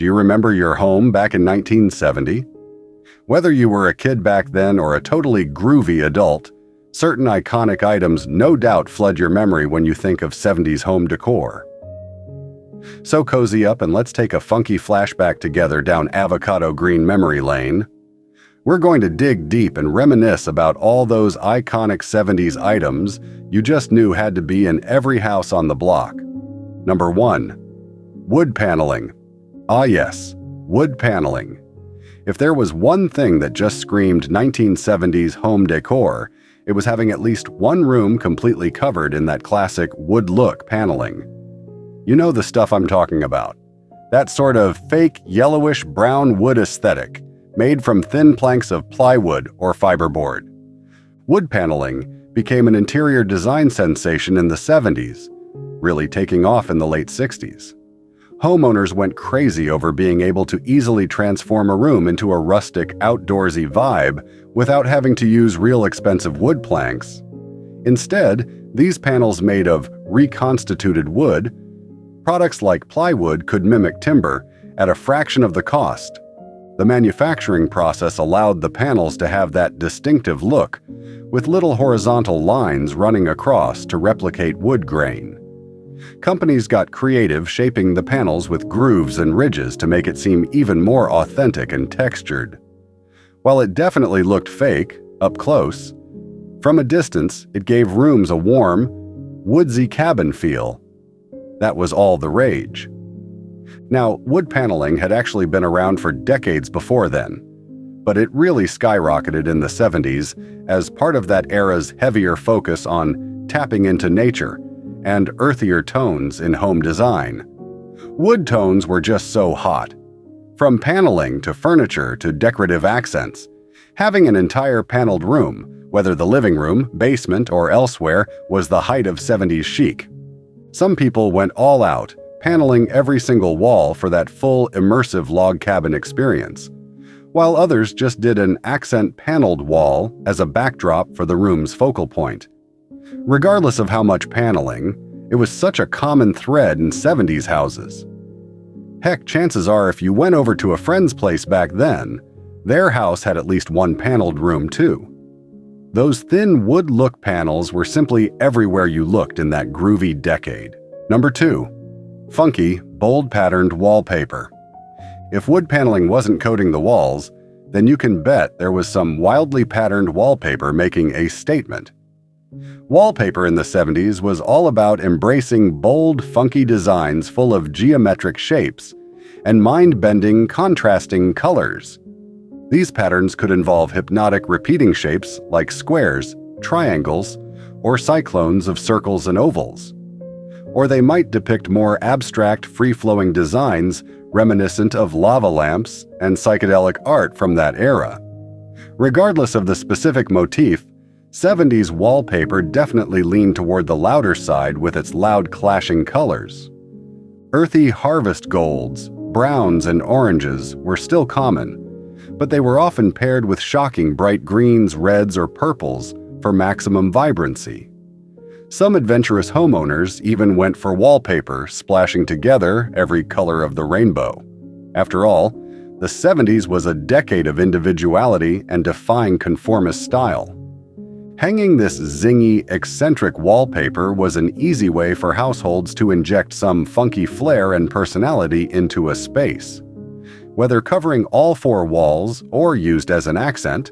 Do you remember your home back in 1970? Whether you were a kid back then or a totally groovy adult, certain iconic items no doubt flood your memory when you think of 70s home decor. So cozy up and let's take a funky flashback together down avocado green memory lane. We're going to dig deep and reminisce about all those iconic 70s items you just knew had to be in every house on the block. Number 1. Wood paneling. Ah yes, wood paneling. If there was one thing that just screamed 1970s home decor, it was having at least one room completely covered in that classic wood look paneling. You know the stuff I'm talking about. That sort of fake yellowish brown wood aesthetic, made from thin planks of plywood or fiberboard. Wood paneling became an interior design sensation in the 70s, really taking off in the late 60s. Homeowners went crazy over being able to easily transform a room into a rustic, outdoorsy vibe without having to use real expensive wood planks. Instead, these panels made of reconstituted wood, products like plywood could mimic timber at a fraction of the cost. The manufacturing process allowed the panels to have that distinctive look, with little horizontal lines running across to replicate wood grain. Companies got creative shaping the panels with grooves and ridges to make it seem even more authentic and textured. While it definitely looked fake, up close, from a distance it gave rooms a warm, woodsy cabin feel. That was all the rage. Now, wood paneling had actually been around for decades before then, but it really skyrocketed in the 70s as part of that era's heavier focus on tapping into nature and earthier tones in home design. Wood tones were just so hot. From paneling to furniture to decorative accents, having an entire paneled room, whether the living room, basement, or elsewhere, was the height of 70s chic. Some people went all out, paneling every single wall for that full immersive log cabin experience, while others just did an accent paneled wall as a backdrop for the room's focal point. Regardless of how much paneling, it was such a common thread in 70s houses. Heck, chances are if you went over to a friend's place back then, their house had at least one paneled room too. Those thin wood look panels were simply everywhere you looked in that groovy decade. Number 2. Funky, bold patterned wallpaper. If wood paneling wasn't coating the walls, then you can bet there was some wildly patterned wallpaper making a statement. Wallpaper in the 70s was all about embracing bold, funky designs full of geometric shapes and mind-bending, contrasting colors. These patterns could involve hypnotic repeating shapes like squares, triangles, or cyclones of circles and ovals. Or they might depict more abstract, free-flowing designs reminiscent of lava lamps and psychedelic art from that era. Regardless of the specific motif, 70s wallpaper definitely leaned toward the louder side with its loud clashing colors. Earthy harvest golds, browns, and oranges were still common, but they were often paired with shocking bright greens, reds, or purples for maximum vibrancy. Some adventurous homeowners even went for wallpaper splashing together every color of the rainbow. After all, the 70s was a decade of individuality and defying conformist style. Hanging this zingy, eccentric wallpaper was an easy way for households to inject some funky flair and personality into a space. Whether covering all four walls or used as an accent,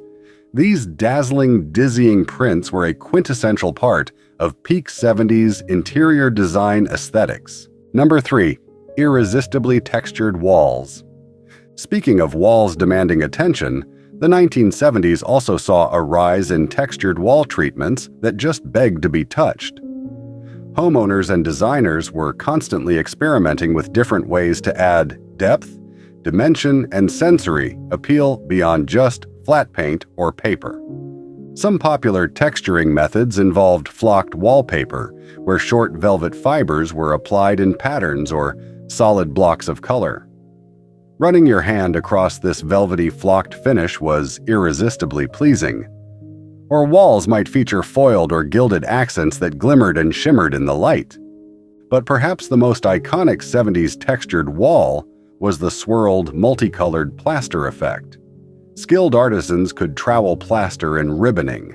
these dazzling, dizzying prints were a quintessential part of peak 70s interior design aesthetics. Number 3. Irresistibly textured walls. Speaking of walls demanding attention, the 1970s also saw a rise in textured wall treatments that just begged to be touched. Homeowners and designers were constantly experimenting with different ways to add depth, dimension, and sensory appeal beyond just flat paint or paper. Some popular texturing methods involved flocked wallpaper, where short velvet fibers were applied in patterns or solid blocks of color. Running your hand across this velvety flocked finish was irresistibly pleasing. Or walls might feature foiled or gilded accents that glimmered and shimmered in the light. But perhaps the most iconic 70s textured wall was the swirled, multicolored plaster effect. Skilled artisans could trowel plaster in ribboning,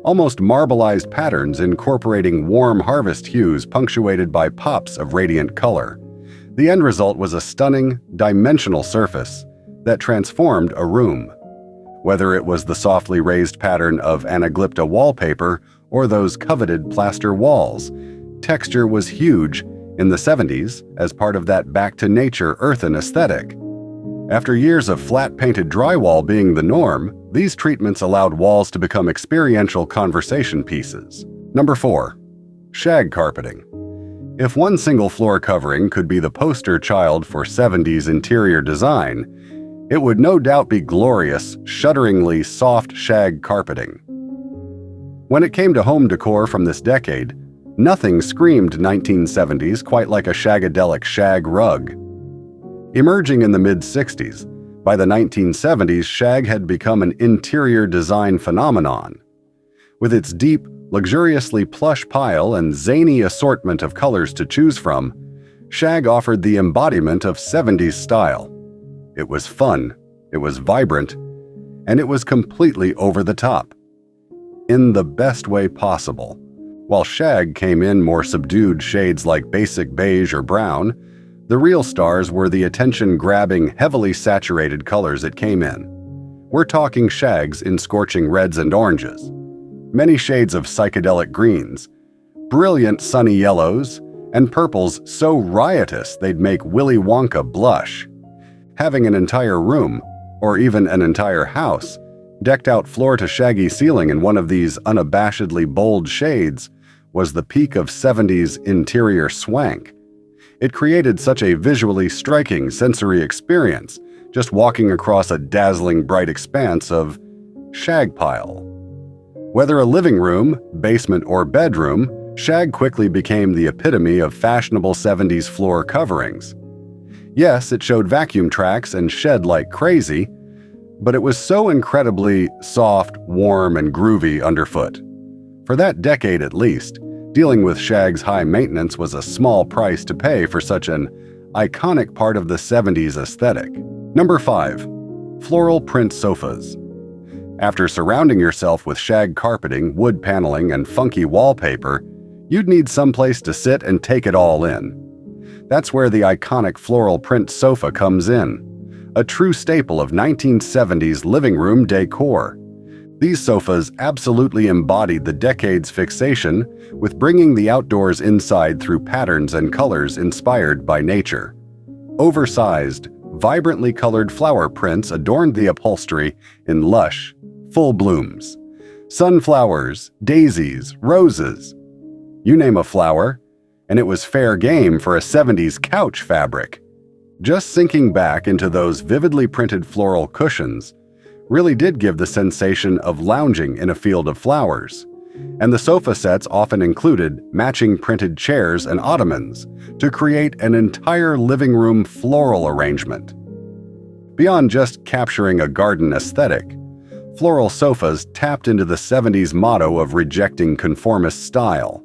almost marbleized patterns incorporating warm harvest hues punctuated by pops of radiant color. The end result was a stunning, dimensional surface that transformed a room. Whether it was the softly raised pattern of anaglypta wallpaper or those coveted plaster walls, texture was huge in the 70s as part of that back-to-nature earthen aesthetic. After years of flat-painted drywall being the norm, these treatments allowed walls to become experiential conversation pieces. Number 4. Shag carpeting. If one single floor covering could be the poster child for 70s interior design, it would no doubt be glorious, shudderingly soft shag carpeting. When it came to home decor from this decade, nothing screamed 1970s quite like a shagadelic shag rug. Emerging in the mid-60s, by the 1970s, shag had become an interior design phenomenon. With its deep, luxuriously plush pile and zany assortment of colors to choose from, shag offered the embodiment of 70s style. It was fun, it was vibrant, and it was completely over the top. In the best way possible. While shag came in more subdued shades like basic beige or brown, the real stars were the attention-grabbing, heavily saturated colors it came in. We're talking shags in scorching reds and oranges, many shades of psychedelic greens, brilliant sunny yellows, and purples so riotous they'd make Willy Wonka blush. Having an entire room, or even an entire house, decked out floor to shaggy ceiling in one of these unabashedly bold shades was the peak of 70s interior swank. It created such a visually striking sensory experience, just walking across a dazzling bright expanse of shag pile. Whether a living room, basement, or bedroom, shag quickly became the epitome of fashionable 70s floor coverings. Yes, it showed vacuum tracks and shed like crazy, but it was so incredibly soft, warm, and groovy underfoot. For that decade at least, dealing with shag's high maintenance was a small price to pay for such an iconic part of the 70s aesthetic. Number 5. Floral print sofas. After surrounding yourself with shag carpeting, wood paneling, and funky wallpaper, you'd need someplace to sit and take it all in. That's where the iconic floral print sofa comes in, a true staple of 1970s living room decor. These sofas absolutely embodied the decade's fixation with bringing the outdoors inside through patterns and colors inspired by nature. Oversized, vibrantly colored flower prints adorned the upholstery in lush, full blooms. Sunflowers, daisies, roses. You name a flower, and it was fair game for a 70s couch fabric. Just sinking back into those vividly printed floral cushions really did give the sensation of lounging in a field of flowers, and the sofa sets often included matching printed chairs and ottomans to create an entire living room floral arrangement. Beyond just capturing a garden aesthetic, floral sofas tapped into the 70s motto of rejecting conformist style.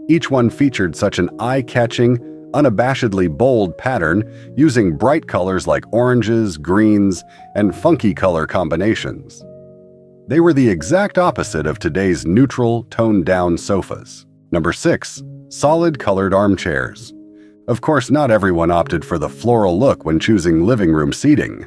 Each one featured such an eye-catching, unabashedly bold pattern using bright colors like oranges, greens, and funky color combinations. They were the exact opposite of today's neutral, toned-down sofas. Number 6. Solid colored armchairs. Of course, not everyone opted for the floral look when choosing living room seating.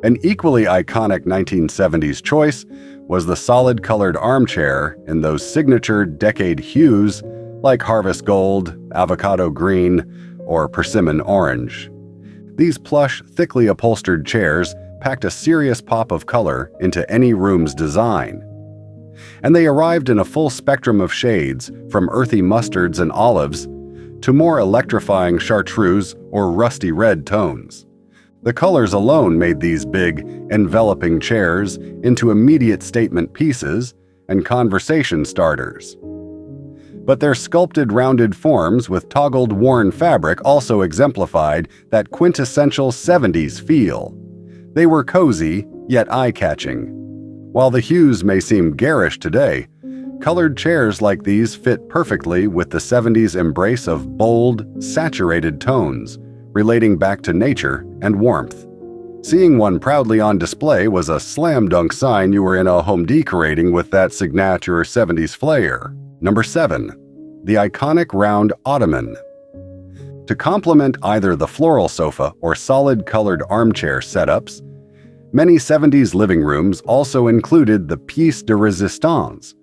An equally iconic 1970s choice was the solid colored armchair in those signature decade hues like harvest gold, avocado green, or persimmon orange. These plush, thickly upholstered chairs packed a serious pop of color into any room's design. And they arrived in a full spectrum of shades, from earthy mustards and olives to more electrifying chartreuse or rusty red tones. The colors alone made these big, enveloping chairs into immediate statement pieces and conversation starters. But their sculpted rounded forms with toggled worn fabric also exemplified that quintessential 70s feel. They were cozy, yet eye-catching. While the hues may seem garish today, colored chairs like these fit perfectly with the 70s embrace of bold, saturated tones, relating back to nature and warmth. Seeing one proudly on display was a slam dunk sign you were in a home decorating with that signature 70s flair. Number 7. The iconic round ottoman. To complement either the floral sofa or solid-colored armchair setups, many 70s living rooms also included the pièce de résistance,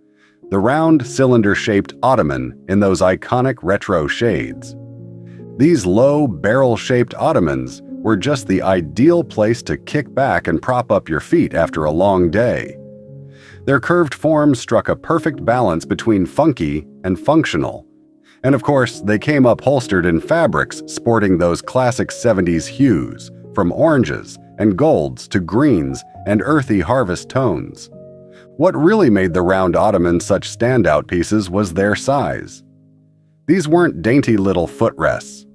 the round cylinder-shaped ottoman in those iconic retro shades. These low, barrel-shaped ottomans were just the ideal place to kick back and prop up your feet after a long day. Their curved form struck a perfect balance between funky and functional. And of course, they came upholstered in fabrics sporting those classic 70s hues, from oranges and golds to greens and earthy harvest tones. What really made the round ottoman such standout pieces was their size. These weren't dainty little footrests.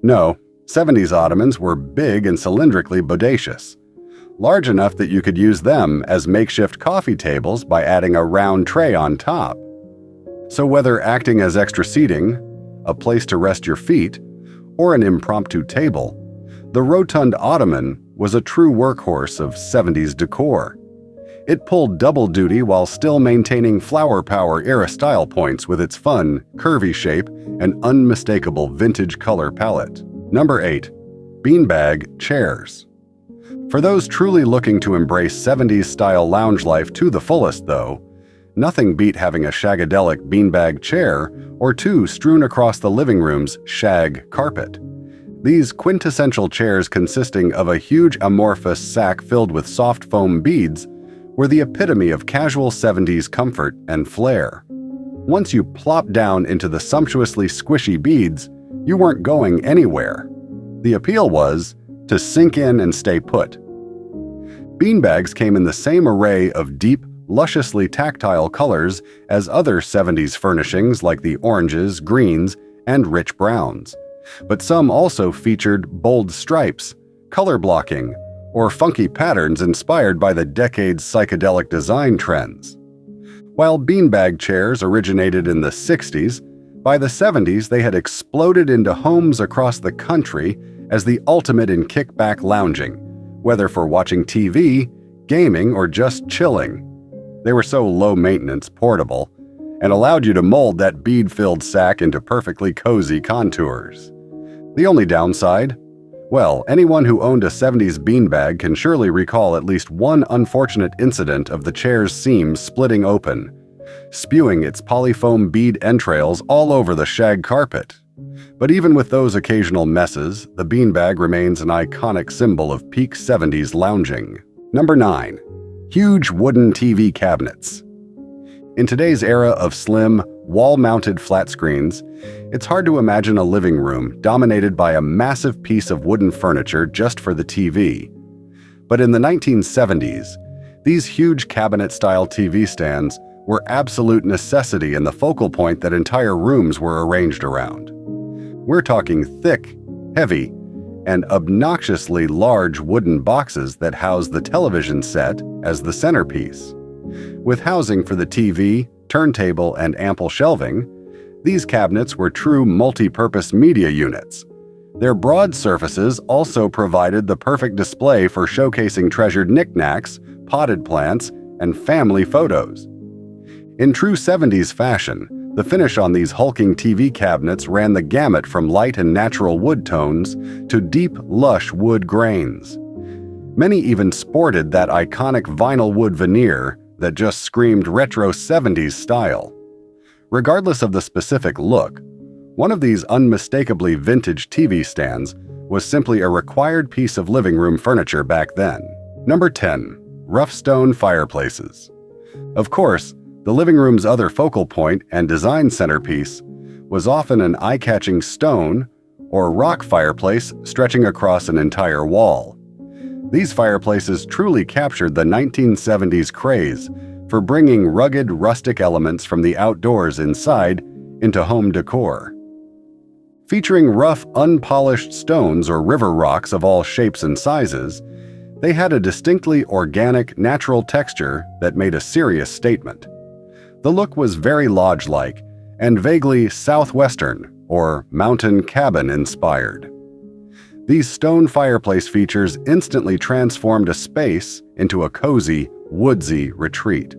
No, 70s ottomans were big and cylindrically bodacious, large enough that you could use them as makeshift coffee tables by adding a round tray on top. So whether acting as extra seating, a place to rest your feet, or an impromptu table, the rotund ottoman was a true workhorse of 70s decor. It pulled double duty while still maintaining flower power era style points with its fun, curvy shape and unmistakable vintage color palette. Number 8. Beanbag chairs. For those truly looking to embrace 70s-style lounge life to the fullest, though, nothing beat having a shagadelic beanbag chair or two strewn across the living room's shag carpet. These quintessential chairs consisting of a huge amorphous sack filled with soft foam beads were the epitome of casual 70s comfort and flair. Once you plopped down into the sumptuously squishy beads, you weren't going anywhere. The appeal was to sink in and stay put. Beanbags came in the same array of deep, lusciously tactile colors as other 70s furnishings like the oranges, greens, and rich browns. But some also featured bold stripes, color blocking, or funky patterns inspired by the decade's psychedelic design trends. While beanbag chairs originated in the 60s, by the 70s they had exploded into homes across the country as the ultimate in kickback lounging, whether for watching TV, gaming, or just chilling. They were so low-maintenance portable and allowed you to mold that bead-filled sack into perfectly cozy contours. The only downside? Well, anyone who owned a 70s beanbag can surely recall at least one unfortunate incident of the chair's seams splitting open, spewing its polyfoam bead entrails all over the shag carpet. But even with those occasional messes, the beanbag remains an iconic symbol of peak 70s lounging. Number 9. Huge wooden TV cabinets. In today's era of slim, wall-mounted flat screens, it's hard to imagine a living room dominated by a massive piece of wooden furniture just for the TV. But in the 1970s, these huge cabinet-style TV stands were absolute necessity and the focal point that entire rooms were arranged around. We're talking thick, heavy, and obnoxiously large wooden boxes that house the television set as the centerpiece. With housing for the TV, turntable, and ample shelving, these cabinets were true multi-purpose media units. Their broad surfaces also provided the perfect display for showcasing treasured knickknacks, potted plants, and family photos. In true 70s fashion, the finish on these hulking TV cabinets ran the gamut from light and natural wood tones to deep, lush wood grains. Many even sported that iconic vinyl wood veneer that just screamed retro 70s style. Regardless of the specific look, one of these unmistakably vintage TV stands was simply a required piece of living room furniture back then. Number 10. Rough stone fireplaces. Of course, the living room's other focal point and design centerpiece was often an eye-catching stone or rock fireplace stretching across an entire wall. These fireplaces truly captured the 1970s craze for bringing rugged, rustic elements from the outdoors inside into home decor. Featuring rough, unpolished stones or river rocks of all shapes and sizes, they had a distinctly organic, natural texture that made a serious statement. The look was very lodge-like and vaguely southwestern or mountain cabin inspired. These stone fireplace features instantly transformed a space into a cozy, woodsy retreat.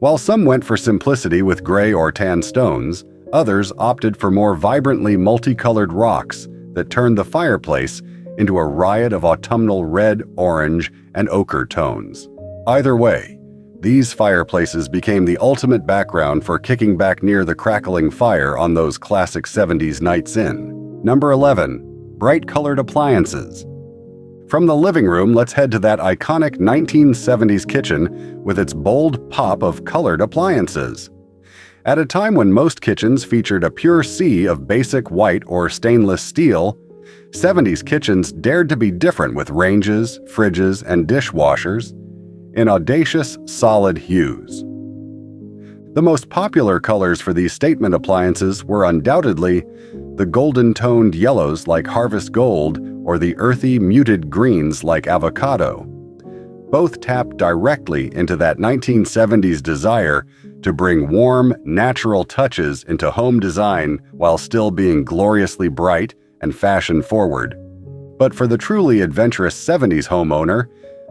While some went for simplicity with gray or tan stones, others opted for more vibrantly multicolored rocks that turned the fireplace into a riot of autumnal red, orange, and ochre tones. Either way, these fireplaces became the ultimate background for kicking back near the crackling fire on those classic 70s nights in. Number 11. Bright-colored appliances. From the living room, let's head to that iconic 1970s kitchen with its bold pop of colored appliances. At a time when most kitchens featured a pure sea of basic white or stainless steel, 70s kitchens dared to be different with ranges, fridges, and dishwashers in audacious, solid hues. The most popular colors for these statement appliances were undoubtedly the golden-toned yellows like harvest gold or the earthy, muted greens like avocado. Both tapped directly into that 1970s desire to bring warm, natural touches into home design while still being gloriously bright and fashion-forward. But for the truly adventurous 70s homeowner,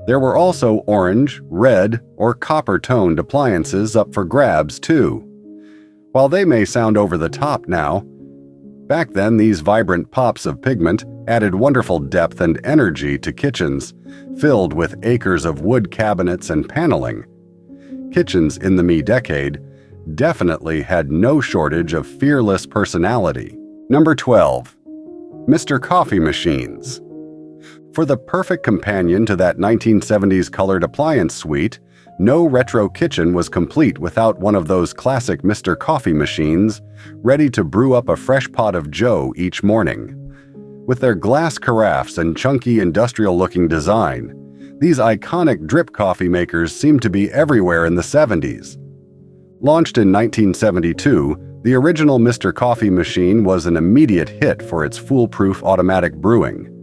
there were also orange, red, or copper-toned appliances up for grabs too. While they may sound over the top now, back then these vibrant pops of pigment added wonderful depth and energy to kitchens filled with acres of wood cabinets and paneling. Kitchens in the me-decade definitely had no shortage of fearless personality. Number 12. Mr. Coffee Machines. For the perfect companion to that 1970s colored appliance suite, no retro kitchen was complete without one of those classic Mr. Coffee machines, ready to brew up a fresh pot of joe each morning. With their glass carafes and chunky industrial-looking design, these iconic drip coffee makers seemed to be everywhere in the 70s. Launched in 1972, the original Mr. Coffee machine was an immediate hit for its foolproof automatic brewing.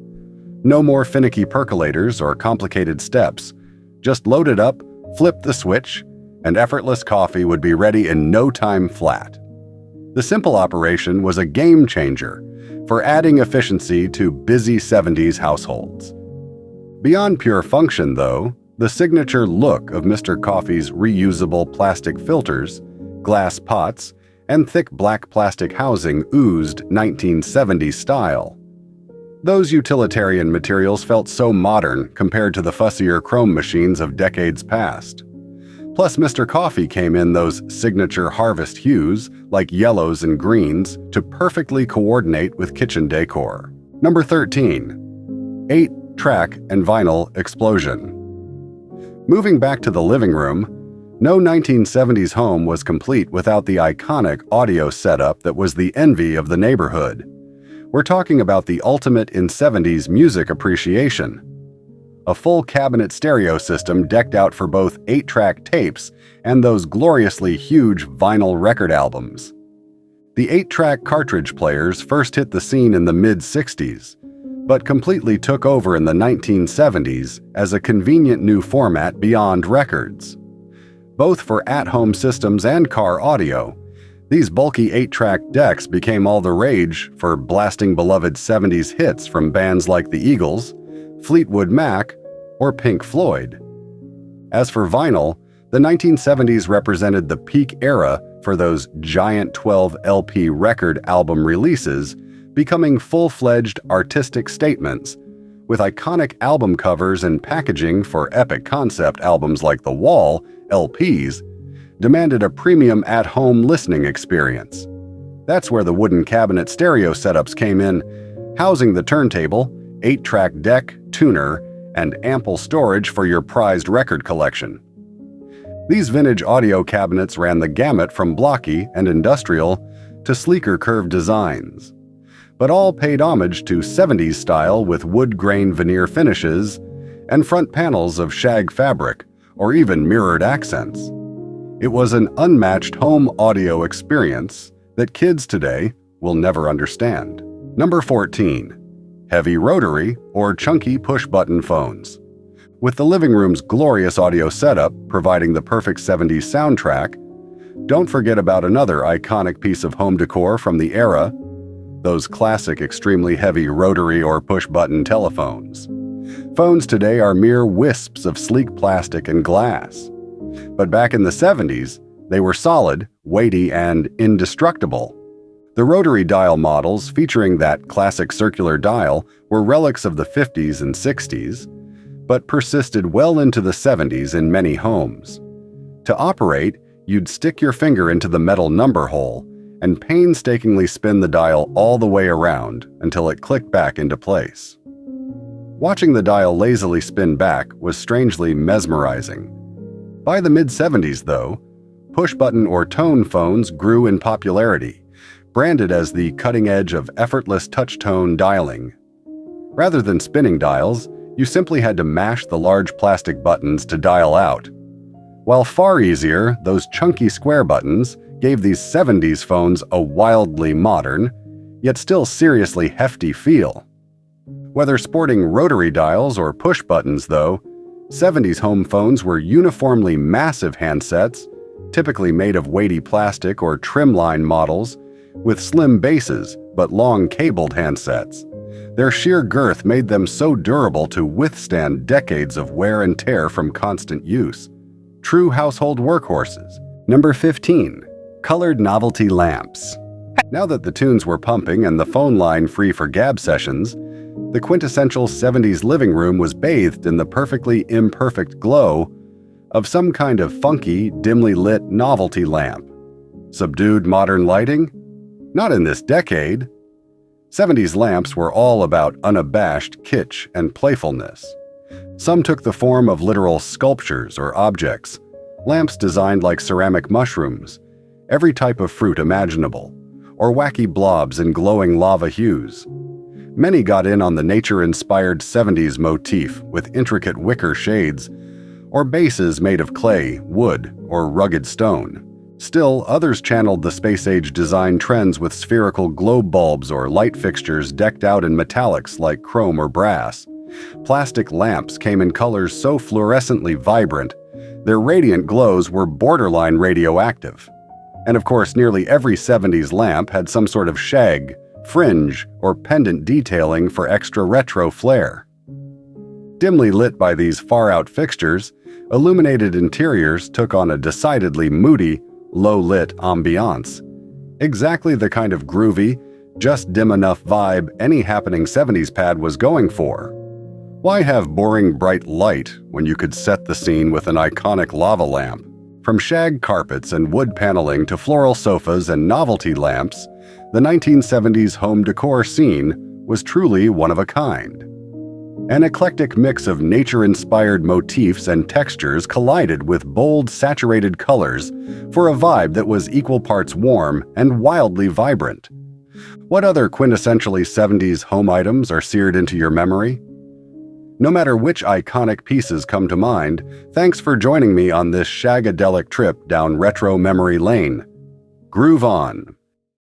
No more finicky percolators or complicated steps. Just load it up, flip the switch, and effortless coffee would be ready in no time flat. The simple operation was a game changer for adding efficiency to busy 70s households. Beyond pure function, though, the signature look of Mr. Coffee's reusable plastic filters, glass pots, and thick black plastic housing oozed 1970s style. Those utilitarian materials felt so modern compared to the fussier chrome machines of decades past. Plus, Mr. Coffee came in those signature harvest hues, like yellows and greens, to perfectly coordinate with kitchen decor. Number 13. 8-track and vinyl explosion. Moving back to the living room, no 1970s home was complete without the iconic audio setup that was the envy of the neighborhood. We're talking about the ultimate in 70s music appreciation. A full cabinet stereo system decked out for both 8-track tapes and those gloriously huge vinyl record albums. The 8-track cartridge players first hit the scene in the mid-60s, but completely took over in the 1970s as a convenient new format beyond records. Both for at-home systems and car audio, these bulky 8-track decks became all the rage for blasting beloved 70s hits from bands like the Eagles, Fleetwood Mac, or Pink Floyd. As for vinyl, the 1970s represented the peak era for those giant 12 LP record album releases, becoming full-fledged artistic statements, with iconic album covers and packaging for epic concept albums like The Wall, LPs, demanded a premium at-home listening experience. That's where the wooden cabinet stereo setups came in, housing the turntable, 8-track deck, tuner, and ample storage for your prized record collection. These vintage audio cabinets ran the gamut from blocky and industrial to sleeker curved designs, but all paid homage to 70s style with wood grain veneer finishes and front panels of shag fabric or even mirrored accents. It was an unmatched home audio experience that kids today will never understand. Number 14. Heavy rotary or chunky push-button phones. With the living room's glorious audio setup providing the perfect 70s soundtrack, don't forget about another iconic piece of home decor from the era, those classic extremely heavy rotary or push-button telephones. Phones today are mere wisps of sleek plastic and glass. But back in the 70s, they were solid, weighty, and indestructible. The rotary dial models featuring that classic circular dial were relics of the 50s and 60s, but persisted well into the 70s in many homes. To operate, you'd stick your finger into the metal number hole and painstakingly spin the dial all the way around until it clicked back into place. Watching the dial lazily spin back was strangely mesmerizing. By the mid-70s, though, push-button or tone phones grew in popularity, branded as the cutting edge of effortless touch-tone dialing. Rather than spinning dials, you simply had to mash the large plastic buttons to dial out. While far easier, those chunky square buttons gave these 70s phones a wildly modern, yet still seriously hefty feel. Whether sporting rotary dials or push buttons, though, 70s home phones were uniformly massive handsets, typically made of weighty plastic or trimline models, with slim bases but long cabled handsets. Their sheer girth made them so durable to withstand decades of wear and tear from constant use. True household workhorses. Number 15. Colored novelty lamps. Now that the tunes were pumping and the phone line free for gab sessions, the quintessential 70s living room was bathed in the perfectly imperfect glow of some kind of funky, dimly lit novelty lamp. Subdued modern lighting? Not in this decade. 70s lamps were all about unabashed kitsch and playfulness. Some took the form of literal sculptures or objects, lamps designed like ceramic mushrooms, every type of fruit imaginable, or wacky blobs in glowing lava hues. Many got in on the nature-inspired 70s motif with intricate wicker shades, or bases made of clay, wood, or rugged stone. Still, others channeled the space-age design trends with spherical globe bulbs or light fixtures decked out in metallics like chrome or brass. Plastic lamps came in colors so fluorescently vibrant, their radiant glows were borderline radioactive. And of course, nearly every 70s lamp had some sort of shag, fringe, or pendant detailing for extra retro flair. Dimly lit by these far-out fixtures, illuminated interiors took on a decidedly moody, low-lit ambiance. Exactly the kind of groovy, just dim enough vibe any happening 70s pad was going for. Why have boring bright light when you could set the scene with an iconic lava lamp? From shag carpets and wood paneling to floral sofas and novelty lamps, the 1970s home decor scene was truly one of a kind. An eclectic mix of nature-inspired motifs and textures collided with bold, saturated colors for a vibe that was equal parts warm and wildly vibrant. What other quintessentially 70s home items are seared into your memory? No matter which iconic pieces come to mind, thanks for joining me on this shagadelic trip down retro memory lane. Groove on!